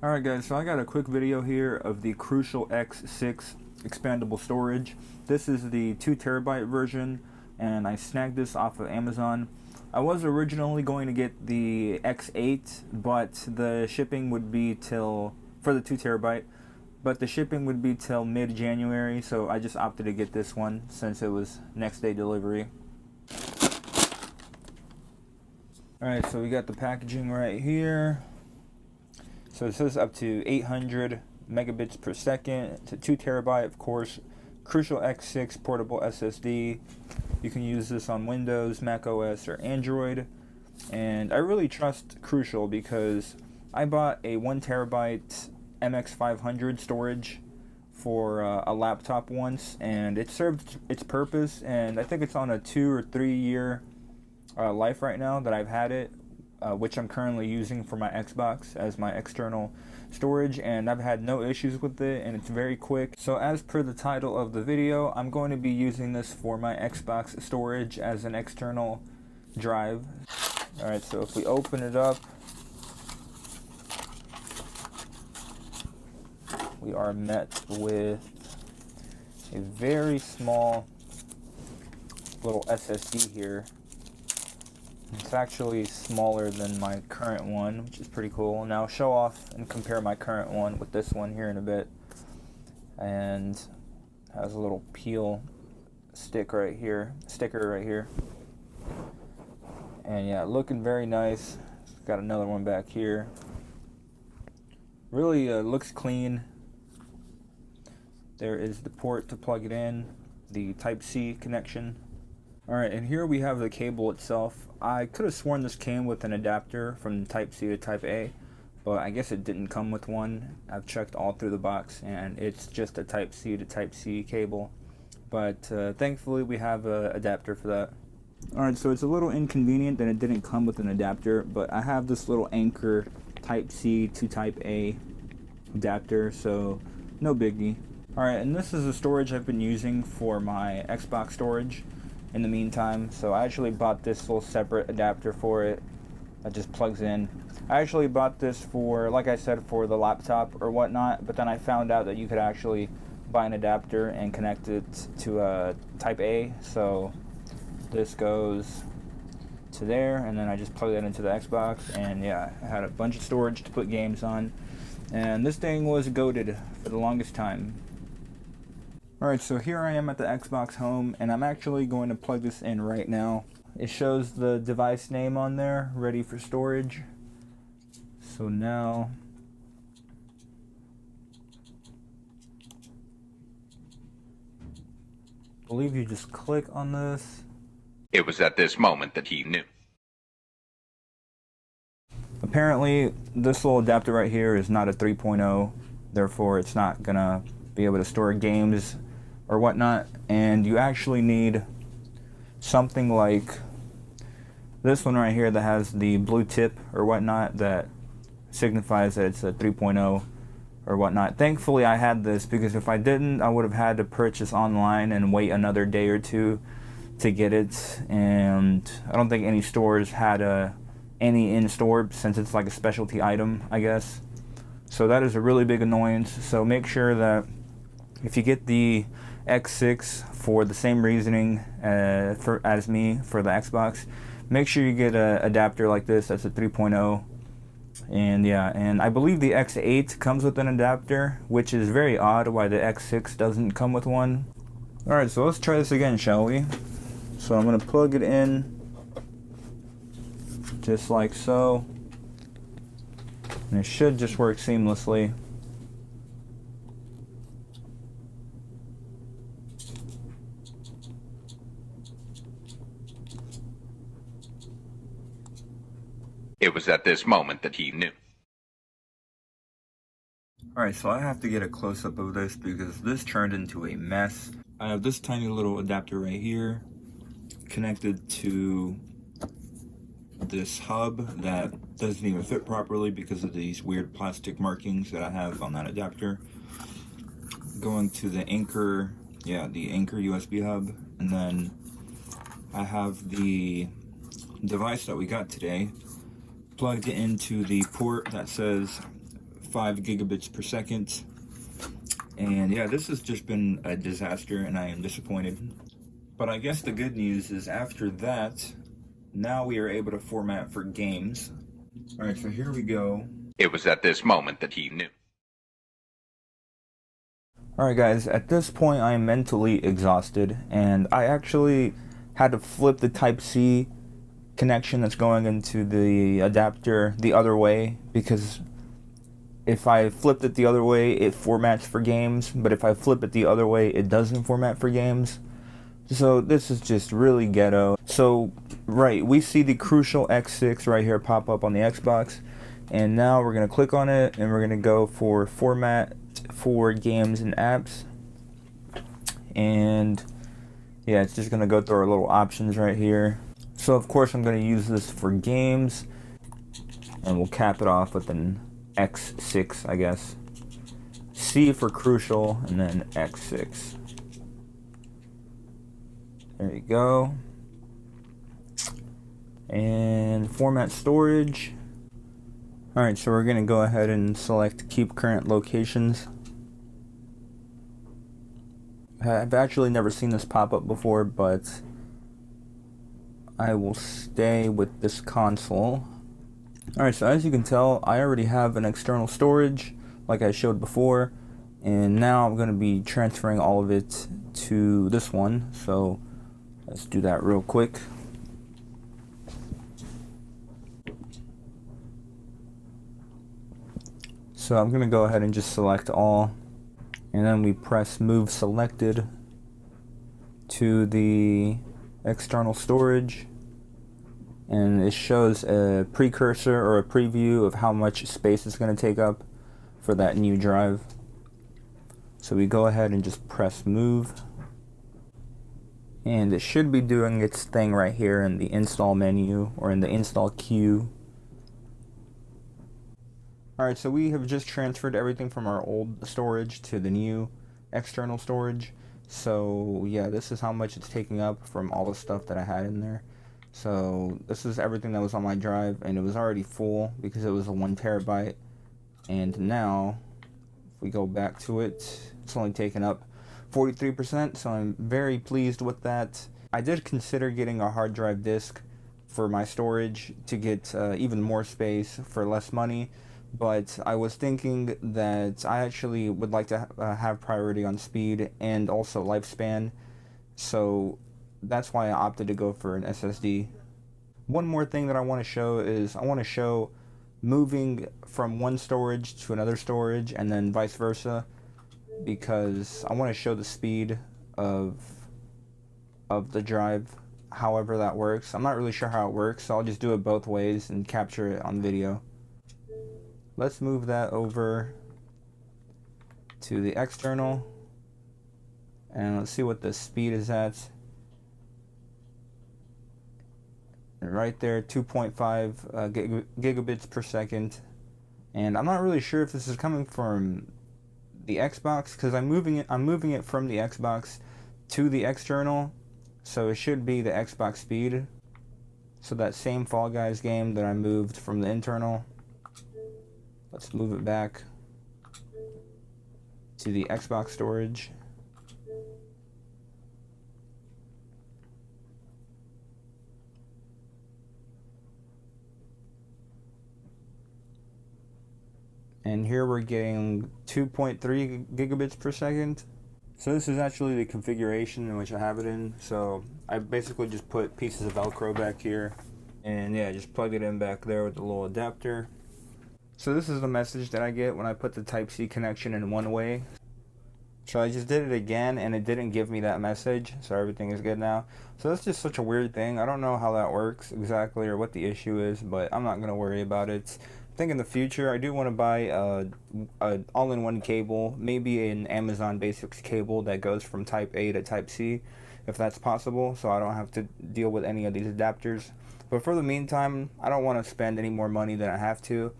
Alright guys, so I got a quick video here of the Crucial X6 expandable storage. This is the 2TB version and I snagged this off of Amazon. I was originally going to get the X8, but the shipping would be till, for the 2TB, but the shipping would be till mid-January, so I just opted to get this one since it was next day delivery. Alright, so we got the packaging right here. So it says up to 800 megabits per second to 2 terabyte, of course. Crucial X6 portable SSD. You can use this on Windows, Mac OS, or Android. And I really trust Crucial because I bought a 1 terabyte MX500 storage for a laptop once, and it served its purpose. And I think it's on a 2 or 3 year life right now that I've had it. Which I'm currently using for my Xbox as my external storage, and I've had no issues with it, and it's very quick. So as per the title of the video, I'm going to be using this for my Xbox storage as an external drive. Alright, so if we open it up, we are met with a very small little SSD here. It's actually smaller than my current one, which is pretty cool. Now I'll show off and compare my current one with this one here in a bit. And has a little peel sticker right here. And yeah, looking very nice. Got another one back here. Really looks clean. There is the port to plug it in, the Type-C connection. Alright, and here we have the cable itself. I could have sworn this came with an adapter from Type-C to Type-A, but I guess it didn't come with one. I've checked all through the box, and it's just a Type-C to Type-C cable. But thankfully we have an adapter for that. Alright, so it's a little inconvenient that it didn't come with an adapter, but I have this little Anchor Type-C to Type-A adapter, so no biggie. Alright, and this is the storage I've been using for my Xbox storage in the meantime. So I actually bought this little separate adapter for it that just plugs in. I actually bought this for, like I said, for the laptop or whatnot, but then I found out that you could actually buy an adapter and connect it to a Type A. So this goes to there, and then I just plug that into the Xbox, and yeah, I had a bunch of storage to put games on, and this thing was goated for the longest time. Alright, so here I am at the Xbox home, and I'm actually going to plug this in right now. It shows the device name on there, ready for storage. So now, I believe you just click on this. It was at this moment that he knew. Apparently, this little adapter right here is not a 3.0, therefore it's not gonna be able to store games or whatnot, and you actually need something like this one right here that has the blue tip or whatnot that signifies that it's a 3.0 or whatnot. Thankfully I had this, because if I didn't, I would have had to purchase online and wait another day or two to get it, and I don't think any stores had any in store, since it's like a specialty item, I guess. So that is a really big annoyance. So make sure that if you get the X6 for the same reasoning as me for the Xbox, make sure you get an adapter like this that's a 3.0. And yeah, and I believe the X8 comes with an adapter, which is very odd why the X6 doesn't come with one. Alright, so let's try this again, shall we? So I'm going to plug it in just like so, and it should just work seamlessly. It was at this moment that he knew. Alright, so I have to get a close-up of this because this turned into a mess. I have this tiny little adapter right here connected to this hub that doesn't even fit properly because of these weird plastic markings that I have on that adapter. Going to the Anchor, the Anchor USB hub, and then I have the device that we got today plugged into the port that says gigabits per second. And yeah, this has just been a disaster and I am disappointed. But I guess the good news is after that, now we are able to format for games. Alright, so here we go. It was at this moment that he knew. Alright guys, at this point I am mentally exhausted, and I actually had to flip the Type-C connection that's going into the adapter the other way, because if I flipped it the other way it formats for games, but if I flip it the other way it doesn't format for games. So this is just really ghetto. So right, we see the Crucial X6 right here pop up on the Xbox, and now we're going to click on it and we're going to go for format for games and apps, and yeah, it's just going to go through our little options right here. So of course I'm going to use this for games, and we'll cap it off with an X6, I guess. C for Crucial, and then X6. There you go. And format storage. Alright, so we're going to go ahead and select keep current locations. I've actually never seen this pop up before, but I will stay with this console. Alright, so as you can tell, I already have an external storage like I showed before, and now I'm going to be transferring all of it to this one. So let's do that real quick. So I'm going to go ahead and just select all, and then we press move selected to the external storage, and it shows a precursor or a preview of how much space it's going to take up for that new drive. So we go ahead and just press move, and it should be doing its thing right here in the install menu or in the install queue. Alright, so we have just transferred everything from our old storage to the new external storage. So yeah, this is how much it's taking up from all the stuff that I had in there. So this is everything that was on my drive, and it was already full because it was a 1 terabyte. And now, if we go back to it, it's only taken up 43%, so I'm very pleased with that. I did consider getting a hard drive disk for my storage to get even more space for less money. But I was thinking that I actually would like to have priority on speed and also lifespan, so that's why I opted to go for an SSD. One more thing that I want to show is I want to show moving from one storage to another storage and then vice versa, because I want to show the speed of the drive, however that works. I'm not really sure how it works, so I'll just do it both ways and capture it on video. Let's move that over to the external, and let's see what the speed is at. And right there, 2.5 gigabits per second. And I'm not really sure if this is coming from the Xbox, because I'm moving it from the Xbox to the external, so it should be the Xbox speed. So that same Fall Guys game that I moved from the internal, let's move it back to the Xbox storage. And here we're getting 2.3 gigabits per second. So this is actually the configuration in which I have it in. So I basically just put pieces of Velcro back here, and yeah, just plug it in back there with the little adapter. So this is the message that I get when I put the Type-C connection in one way. So I just did it again and it didn't give me that message, so everything is good now. So that's just such a weird thing. I don't know how that works exactly or what the issue is, but I'm not going to worry about it. I think in the future I do want to buy a all-in-one cable, maybe an Amazon Basics cable that goes from Type A to Type C, if that's possible, so I don't have to deal with any of these adapters. But for the meantime, I don't want to spend any more money than I have to,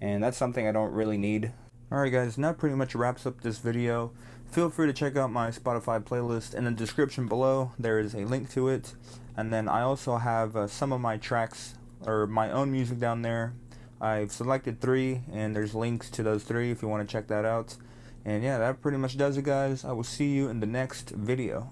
and that's something I don't really need. Alright guys, that pretty much wraps up this video. Feel free to check out my Spotify playlist in the description below. There is a link to it. And then I also have some of my tracks, or my own music down there. I've selected 3, and there's links to those 3 if you want to check that out. And yeah, that pretty much does it, guys. I will see you in the next video.